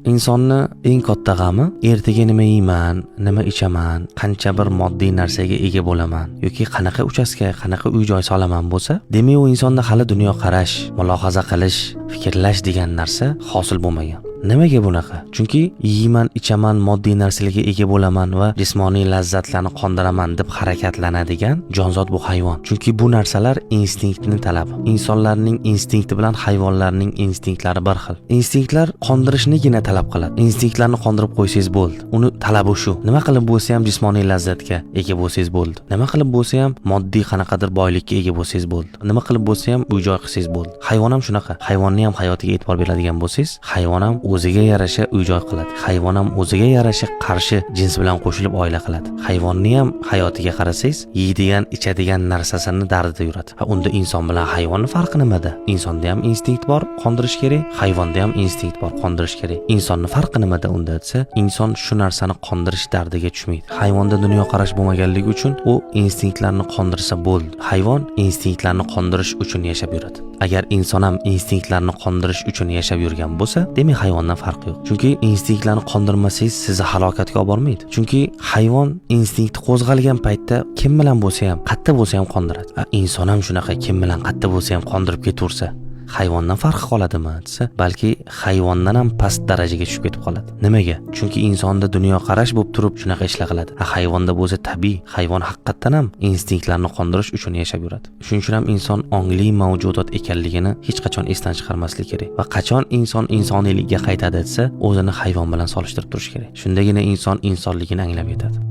Insonni eng katta g'ami ertaga nima yeyman, nima ichaman, qancha bir moddiy narsaga ega bo'laman yoki qanaqa uchastka, qanaqa uy-joy solaman bo'lsa, demak u insonda hali dunyo qarash, mulohaza qilish, fikrlash degan narsa hosil bo'lmagan. Nimaga bunaqa? Chunki yeyman, ichaman, moddiy narsalarga ega bo'laman va jismoniy lazzatlarni qondiraman deb harakatlanadigan jonzot bu hayvon. Chunki bu narsalar instinktni talabi. Insonlarning instinkti bilan hayvonlarning instinktlari bir xil. Instinktlar qondirishnigina talab qiladi. Instinktlarni qondirib qo'ysangiz bo'ldi. Uni talabi shu. Nima qilib bo'lsa ham jismoniy lazzatga ega bo'lsangiz bo'ldi. Nima qilib bo'lsa ham moddiy qanaqadir boylikka ega bo'lsangiz bo'ldi. Nima qilib bo'lsa ham uy-joy qilsangiz bo'ldi. Hayvon ham shunaqa. Hayvonni ham hayotiga e'tibor beradigan bo'lsangiz, hayvon ham o'ziga yarasha uy-joy qiladi. Hayvon ham o'ziga yarasha qarshi jins bilan qo'shilib oila qiladi. Hayvonni ham hayotiga qarasangiz, yeydigan, ichadigan narsasini dardida yuradi. Unda inson bilan hayvonning farqi nimada? Insonda ham instinkt bor, qondirish kerak. Hayvonda ham instinkt bor, qondirish kerak. Insonning farqi nimada unda desa, inson shu narsani qondirish dardiga tushmaydi. Hayvonda dunyo qarash bo'lmaganligi uchun u instinktlarni qondirsa bo'ldi. Hayvon instinktlarni qondirish uchun yashab yuradi. Agar inson ham instinktlarni qondirish uchun yashab yurgan bo'lsa, demak hayvondan farqi yo'q. Chunki instinktlarni qondirmasangiz sizni halokatga olib bormaydi. Chunki hayvon instinkti qo'zg'algan paytda kim bilan bo'lsa ham, qayerda bo'lsa ham qondiradi. Inson ham shunaqa, kim bilan qayerda bo'lsa ham qondirib ketaversa, hayvondan farqi qoladimi desa, balki hayvondan ham past darajaga tushib ketib qoladi. Nimaga? Chunki insonda dunyo qarash bo'lib turib shunaqa ishlar qiladi. Hayvonda bo'lsa tabiiy, hayvon haqiqatan ham instinktlarni qondirish uchun yashab yuradi. Shuning uchun ham inson ongli mavjudot ekanligini hech qachon esdan chiqarmaslik kerak. Va qachon inson insoniylikka qaytadi desa, o'zini hayvon bilan solishtirib turish kerak. Shundagina inson insonligini anglab yetadi.